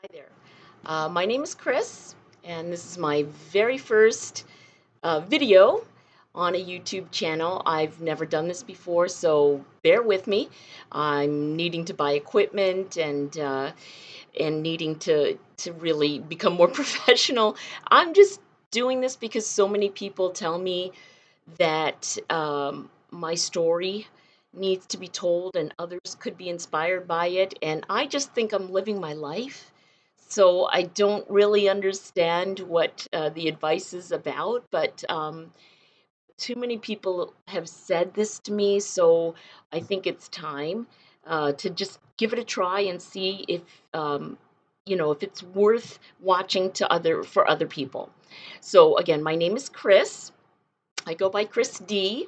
Hi there. My name is Chris, and this is my very first video on a YouTube channel. I've never done this before, so bear with me. I'm needing to buy equipment and needing to really become more professional. I'm just doing this because so many people tell me that my story needs to be told and others could be inspired by it. And I just think I'm living my life. So I don't really understand what the advice is about, but too many people have said this to me. So I think it's time to just give it a try and see if, um, if it's worth watching for other people. So again, my name is Chris. I go by Chris D,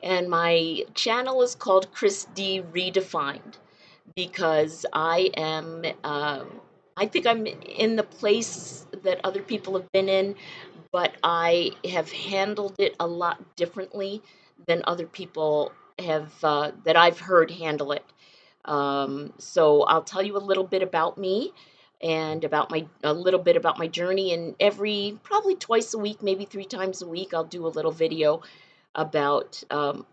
and my channel is called Chris D Redefined because I think I'm in the place that other people have been in, but I have handled it a lot differently than other people that I've heard handle it. So I'll tell you a little bit about me and a little bit about my journey. And every probably twice a week, maybe three times a week, I'll do a little video about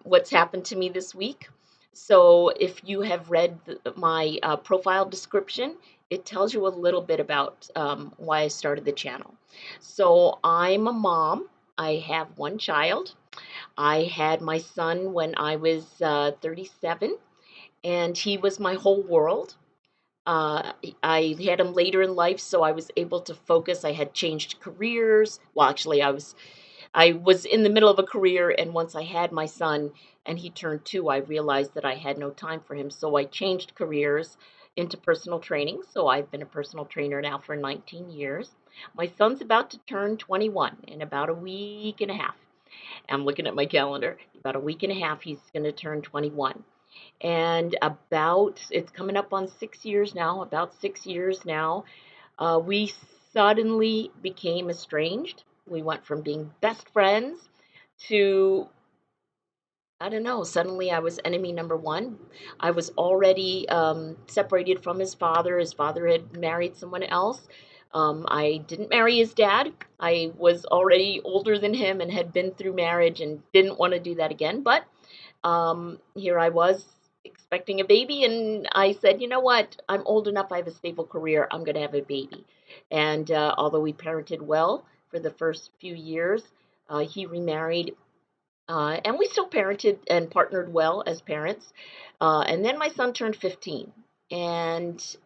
what's happened to me this week. So if you have read my profile description, it tells you a little bit about why I started the channel. So I'm a mom. I have one child. I had my son when I was 37, and he was my whole world. I had him later in life, so I was able to focus. I had changed careers. Well, actually, I was in the middle of a career, and once I had my son and he turned 2, I realized that I had no time for him. So I changed careers into personal training. So I've been a personal trainer now for 19 years. My son's about to turn 21 in about a week and a half. I'm looking at my calendar. About a week and a half, he's going to turn 21. And it's coming up on 6 years now, about 6 years now, we suddenly became estranged. We went from being best friends to, I don't know, suddenly I was enemy number one. I was already separated from his father. His father had married someone else. I didn't marry his dad. I was already older than him and had been through marriage and didn't want to do that again. But here I was expecting a baby, and I said, you know what? I'm old enough. I have a stable career. I'm going to have a baby. And although we parented well for the first few years, he remarried, and we still parented and partnered well as parents. And then my son turned 15, and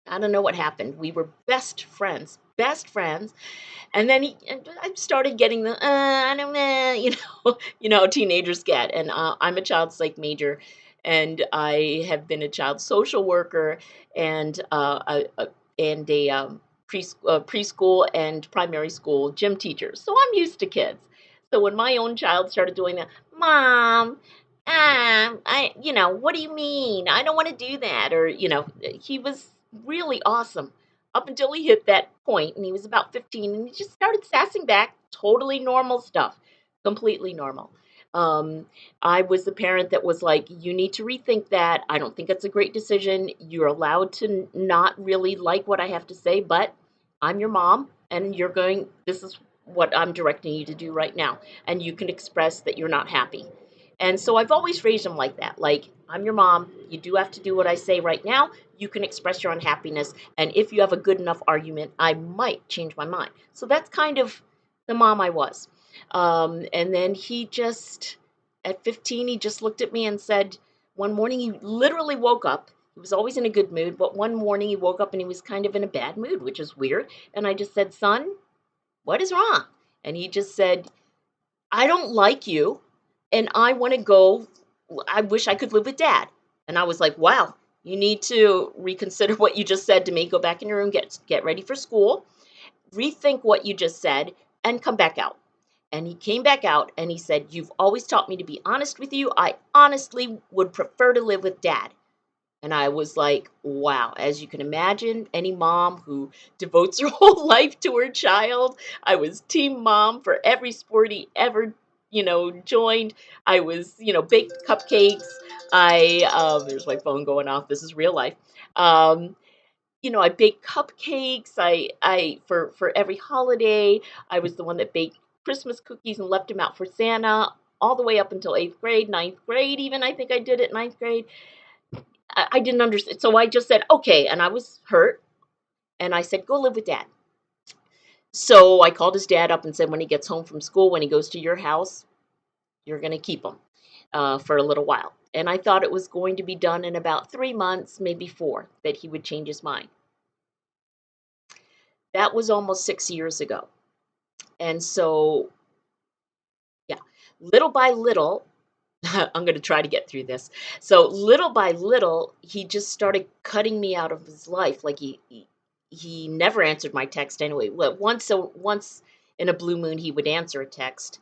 I don't know what happened. We were best friends, and then and I started getting I don't know, teenagers get. And I'm a child psych major, and I have been a child social worker and preschool and primary school gym teacher. So I'm used to kids. So when my own child started doing that, Mom, what do you mean? I don't want to do that. Or, he was really awesome up until he hit that point, and he was about 15, and he just started sassing back. Totally normal stuff, completely normal. um, I was the parent that was like, you need to rethink that. I don't think that's a great decision. You're allowed to not really like what I have to say, but I'm your mom, and this is what I'm directing you to do right now, and you can express that you're not happy. And so I've always raised them like that. Like, I'm your mom. You do have to do what I say right now. You can express your unhappiness. And if you have a good enough argument, I might change my mind. So that's kind of the mom I was. And then at 15, he just looked at me and said, one morning, he literally woke up. He was always in a good mood, but one morning he woke up and he was kind of in a bad mood, which is weird. And I just said, son, what is wrong? And he just said, I don't like you, and I want to go. I wish I could live with dad. And I was like, wow, you need to reconsider what you just said to me. Go back in your room, get ready for school, rethink what you just said, and come back out. And he came back out and he said, you've always taught me to be honest with you. I honestly would prefer to live with dad. And I was like, wow, as you can imagine, any mom who devotes her whole life to her child, I was team mom for every sport he ever, joined. I was, baked cupcakes. There's my phone going off. This is real life. Um, I baked cupcakes. For every holiday, I was the one that baked Christmas cookies and left them out for Santa all the way up until 8th grade, ninth grade, even I think I did it ninth grade. I didn't understand. So I just said, okay. And I was hurt. And I said, go live with dad. So I called his dad up and said, when he gets home from school, when he goes to your house, you're going to keep him for a little while. And I thought it was going to be done in about 3 months, maybe four, that he would change his mind. That was almost 6 years ago. And so, yeah, little by little, I'm going to try to get through this. So, little by little, he just started cutting me out of his life. Like he never answered my text anyway. Well, once in a blue moon, he would answer a text,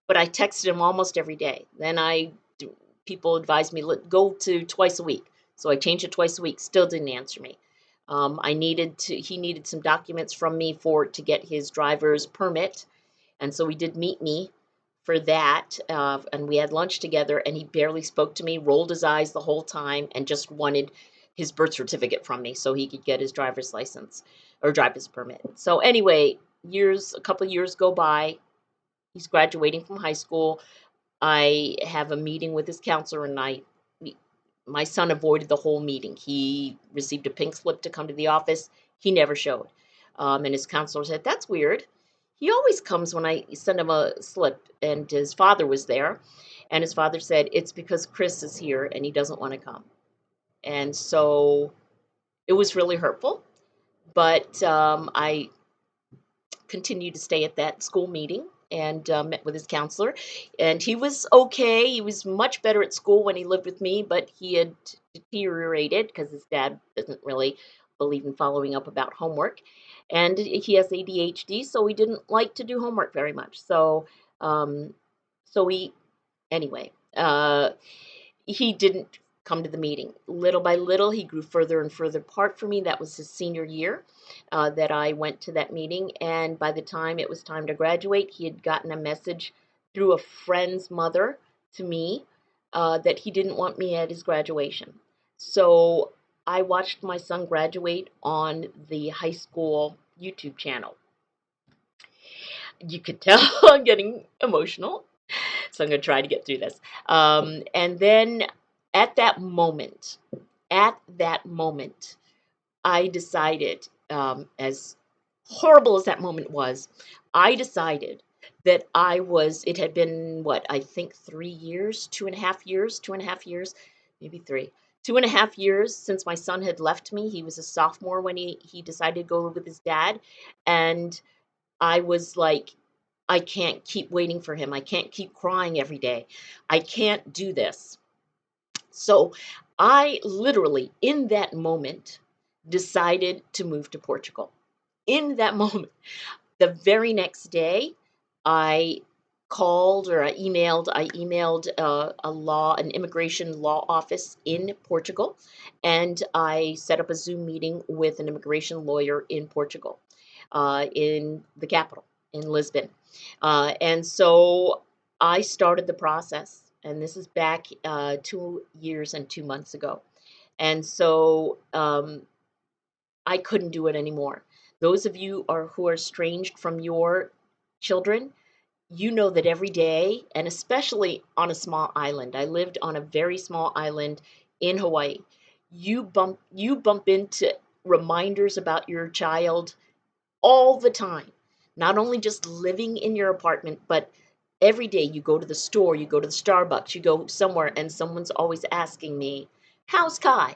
but I texted him almost every day. Then people advised me, go to twice a week. So I changed it twice a week. Still didn't answer me. He needed some documents from me to get his driver's permit. And so he did meet me for that. And we had lunch together, and he barely spoke to me, rolled his eyes the whole time, and just wanted his birth certificate from me so he could get his driver's license or driver's permit. So anyway, a couple of years go by. He's graduating from high school. I have a meeting with his counselor, and my son avoided the whole meeting. He received a pink slip to come to the office. He never showed. And his counselor said, that's weird. He always comes when I send him a slip. And his father was there. And his father said, it's because Chris is here and he doesn't want to come. And so it was really hurtful. But I continued to stay at that school meeting and met with his counselor. And he was okay. He was much better at school when he lived with me, but he had deteriorated because his dad doesn't really believe in following up about homework. And he has ADHD, so he didn't like to do homework very much. Um, so anyway, he didn't come to the meeting. Little by little, he grew further and further apart from me. That was his senior year that I went to that meeting. And by the time it was time to graduate, he had gotten a message through a friend's mother to me that he didn't want me at his graduation. So I watched my son graduate on the high school YouTube channel. You could tell I'm getting emotional. So I'm going to try to get through this. And then at that moment, at that moment, I decided, as horrible as that moment was, I decided that it had been what, I think 3 years, 2.5 years, 2.5 years, maybe three, 2.5 years since my son had left me. He was a sophomore when he decided to go live with his dad. And I was like, I can't keep waiting for him. I can't keep crying every day. I can't do this. So I literally, in that moment, decided to move to Portugal. In that moment, the very next day, I I emailed an immigration law office in Portugal, and I set up a Zoom meeting with an immigration lawyer in Portugal, in the capital, in Lisbon. And so I started the process, and this is back 2 years and 2 months ago. And so I couldn't do it anymore. Those of you who are estranged from your children, you know that every day, and especially on a small island. I lived on a very small island in Hawaii. You bump into reminders about your child all the time. Not only just living in your apartment, but every day you go to the store, you go to the Starbucks, you go somewhere, and someone's always asking me, how's Kai?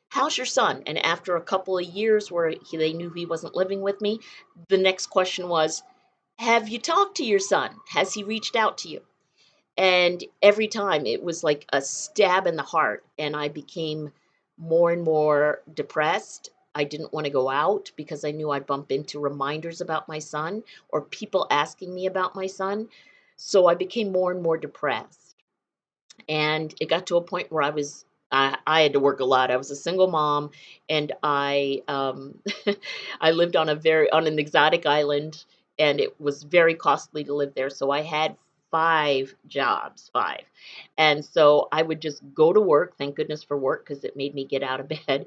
How's your son? And after a couple of years where they knew he wasn't living with me, the next question was, have you talked to your son? Has he reached out to you? And every time it was like a stab in the heart, and I became more and more depressed. I didn't want to go out because I knew I'd bump into reminders about my son or people asking me about my son. So I became more and more depressed. And it got to a point where I had to work a lot. I was a single mom, and I lived on an exotic island, and it was very costly to live there. So I had 5 jobs, and so I would just go to work. Thank goodness for work because it made me get out of bed.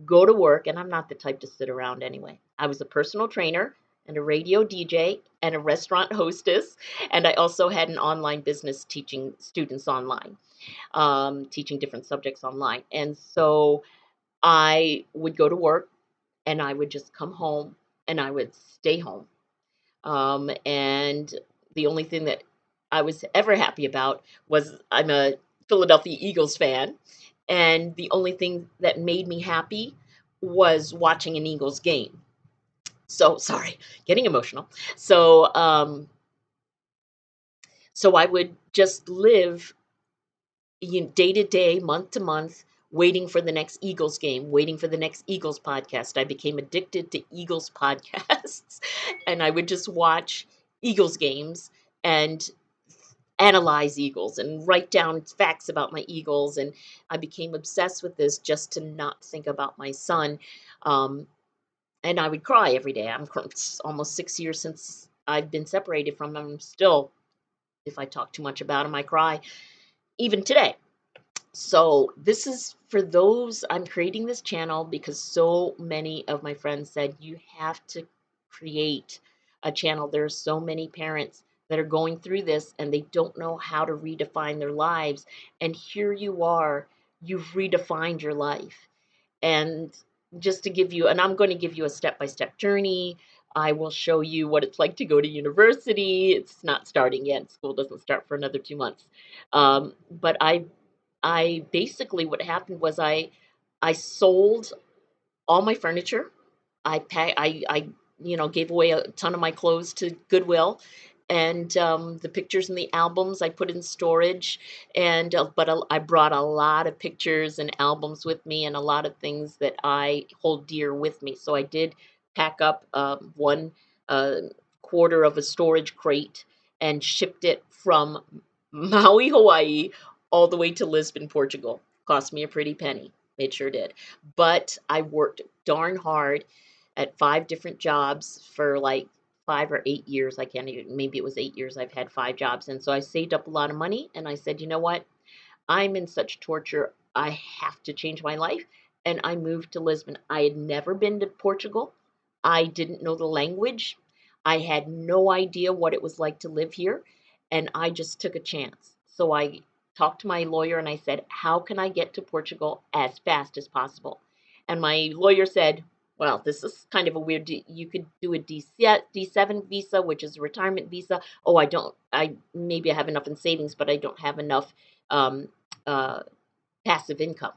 go to work, and I'm not the type to sit around anyway. I was a personal trainer and a radio DJ and a restaurant hostess, and I also had an online business teaching students online, teaching different subjects online. And so I would go to work and I would just come home and I would stay home. And the only thing that I was ever happy about was I'm a Philadelphia Eagles fan. And the only thing that made me happy was watching an Eagles game. So sorry, getting emotional. So so I would just live, day to day, month to month, waiting for the next Eagles game, waiting for the next Eagles podcast. I became addicted to Eagles podcasts, and I would just watch Eagles games and analyze Eagles and write down facts about my Eagles. And I became obsessed with this just to not think about my son. Um, and I would cry every day. It's almost 6 years since I've been separated from him. Still, if I talk too much about him, I cry even today. So this is for those. I'm creating this channel because so many of my friends said you have to create a channel. There are so many parents that are going through this and they don't know how to redefine their lives. And here you are, you've redefined your life. And just to give you, and I'm going to give you a step-by-step journey. I will show you what it's like to go to university. It's not starting yet. School doesn't start for another 2 months. But I basically, what happened was I sold all my furniture. I gave away a ton of my clothes to Goodwill, and the pictures and the albums I put in storage. And I brought a lot of pictures and albums with me, and a lot of things that I hold dear with me. So I did pack up one uh, quarter of a storage crate and shipped it from Maui, Hawaii, all the way to Lisbon, Portugal. Cost me a pretty penny. It sure did. But I worked darn hard at 5 different jobs for like 5 or 8 years. I can't even, maybe it was 8 years. I've had 5 jobs. And so I saved up a lot of money and I said, you know what? I'm in such torture. I have to change my life. And I moved to Lisbon. I had never been to Portugal. I didn't know the language. I had no idea what it was like to live here. And I just took a chance. So I talked to my lawyer and I said, how can I get to Portugal as fast as possible? And my lawyer said, well, this is kind of a weird, you could do a D7 visa, which is a retirement visa. Oh, maybe I have enough in savings, but I don't have enough um, uh, passive income.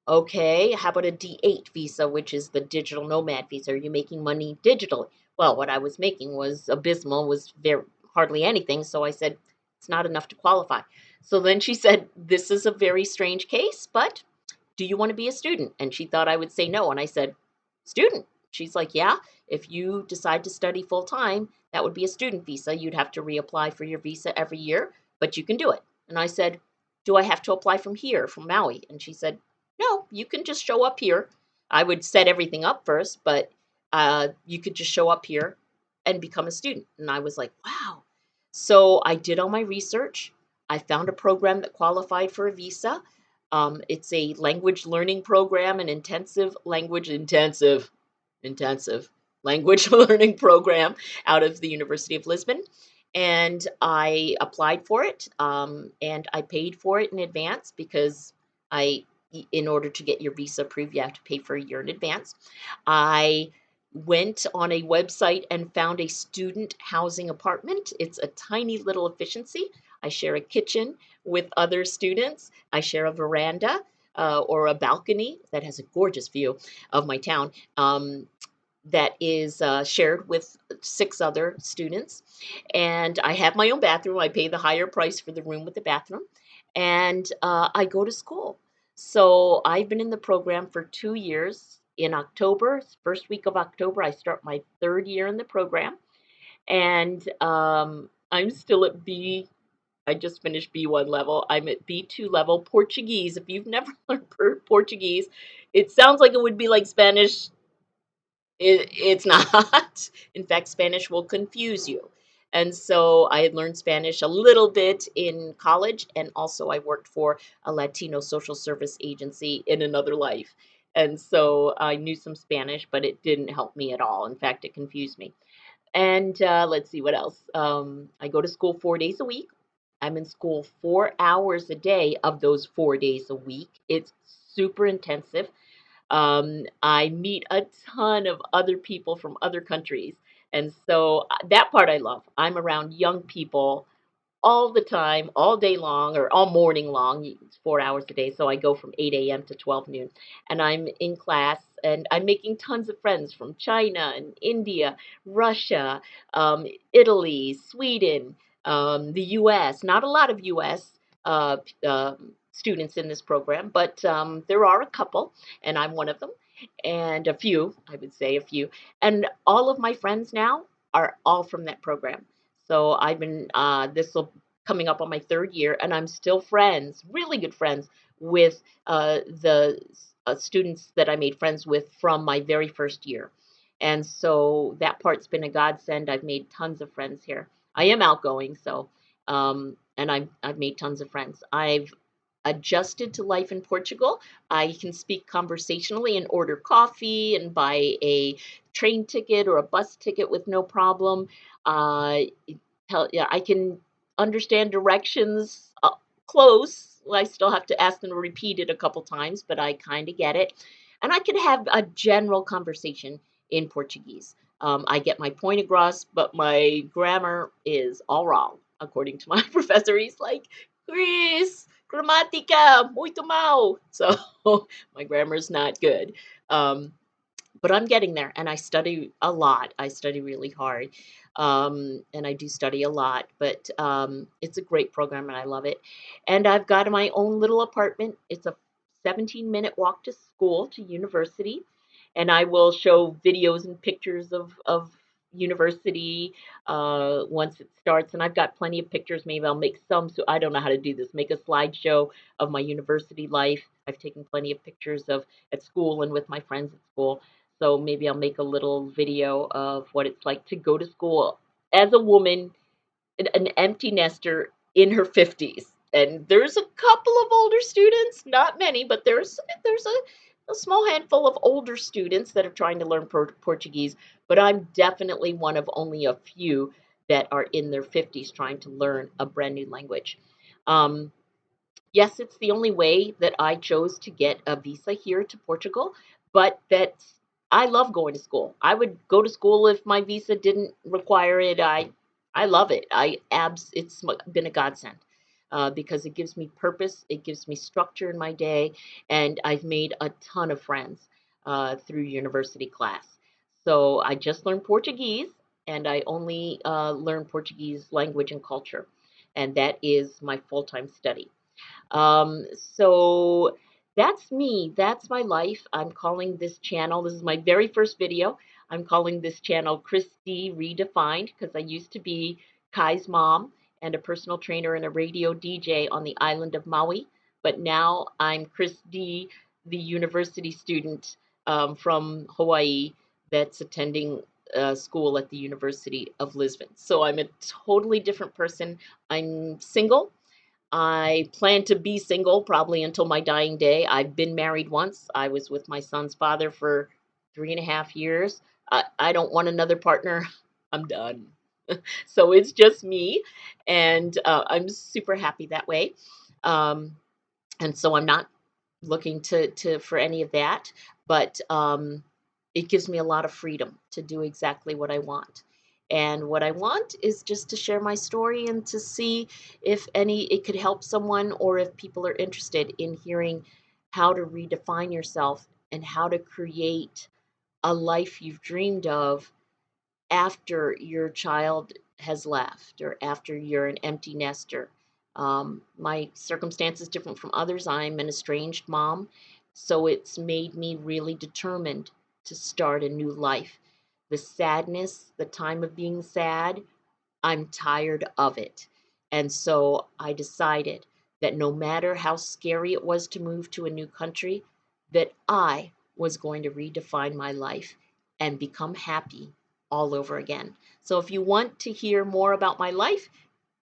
Okay, how about a D8 visa, which is the digital nomad visa? Are you making money digitally? Well, what I was making was abysmal, was very hardly anything. So I said, it's not enough to qualify. So then she said, this is a very strange case, but do you want to be a student? And she thought I would say no. And I said, student? She's like, yeah, if you decide to study full time, that would be a student visa. You'd have to reapply for your visa every year, but you can do it. And I said, do I have to apply from here, from Maui? And she said, no, you can just show up here. I would set everything up first, but you could just show up here and become a student. And I was like, wow. So I did all my research. I found a program that qualified for a visa. It's a language learning program, an intensive language learning program out of the University of Lisbon. And I applied for it, and I paid for it in advance because in order to get your visa approved, you have to pay for a year in advance. I went on a website and found a student housing apartment. It's a tiny little efficiency. I share a kitchen with other students. I share a veranda or a balcony that has a gorgeous view of my town. That is shared with 6 other students. And I have my own bathroom. I pay the higher price for the room with the bathroom. And I go to school. So I've been in the program for 2 years. In October, first week of October, I start my 3rd year in the program. And I'm still at B. I just finished B1 level. I'm at B2 level. Portuguese. If you've never learned Portuguese, it sounds like it would be like Spanish. It's not. In fact, Spanish will confuse you. And so I had learned Spanish a little bit in college, and also I worked for a Latino social service agency in another life. And so I knew some Spanish, but it didn't help me at all. In fact, it confused me. And let's see what else. I go to school 4 days a week. I'm in school 4 hours a day of those 4 days a week. It's super intensive. I meet a ton of other people from other countries. And so that part I love. I'm around young people all the time, all day long, or all morning long. It's 4 hours a day. So I go from 8 a.m. to 12 noon. And I'm in class and I'm making tons of friends from China and India, Russia, Italy, Sweden, the US. Not a lot of US students in this program, but there are a couple, and I'm one of them. And a few, I would say a few. And all of my friends now are all from that program. So I've been this will coming up on my third year, and I'm still friends, really good friends with the students that I made friends with from my very first year. And so that part's been a godsend. I've made tons of friends here. I am outgoing, so and I've made tons of friends. I've adjusted to life in Portugal. I can speak conversationally and order coffee and buy a train ticket or a bus ticket with no problem. Uh, yeah, I can understand directions close. Well, I still have to ask them to repeat it a couple times, but I kind of get it. And I can have a general conversation in Portuguese. I get my point across, but my grammar is all wrong, according to my professor. He's like, Chris, gramática, muito mal. So my grammar is not good. Um, but I'm getting there and I study a lot. I study really hard. And I do study a lot, but it's a great program and I love it. And I've got my own little apartment. It's a 17-minute walk to school, to university. And I will show videos and pictures of university once it starts. And I've got plenty of pictures. Maybe I'll make some, so I don't know how to do this, make a slideshow of my university life. I've taken plenty of pictures of at school and with my friends at school. So maybe I'll make a little video of what it's like to go to school as a woman, an empty nester in her 50s. And there's a couple of older students, not many, but there's a small handful of older students that are trying to learn Portuguese. But I'm definitely one of only a few that are in their 50s trying to learn a brand new language. Um, Yes, it's the only way that I chose to get a visa here to Portugal, but that's I love going to school. I would go to school if my visa didn't require it. I love it. It's been a godsend because it gives me purpose, it gives me structure in my day, and I've made a ton of friends through university class. So I just learned Portuguese, and I only learn Portuguese language and culture, and that is my full-time study. So that's me. That's my life. I'm calling this channel. This is my very first video. I'm calling this channel Christy Redefined because I used to be Kai's mom and a personal trainer and a radio DJ on the island of Maui. But now I'm Chris D, the university student from Hawaii that's attending school at the University of Lisbon. So I'm a totally different person. I'm single. I plan to be single probably until my dying day. I've been married once. I was with my son's father for 3.5 years. I don't want another partner. I'm done. So it's just me, and I'm super happy that way. Um, and so I'm not looking to for any of that, but it gives me a lot of freedom to do exactly what I want. And what I want is just to share my story and to see if any it could help someone or if people are interested in hearing how to redefine yourself and how to create a life you've dreamed of after your child has left or after you're an empty nester. My circumstance is different from others. I'm an estranged mom, so it's made me really determined to start a new life. The sadness, the time of being sad, I'm tired of it. And so I decided that no matter how scary it was to move to a new country, that I was going to redefine my life and become happy all over again. So if you want to hear more about my life,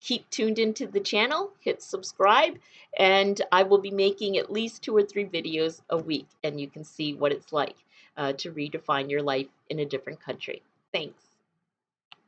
keep tuned into the channel, hit subscribe, and I will be making at least 2 or 3 videos a week, and you can see what it's like to redefine your life in a different country. Thanks.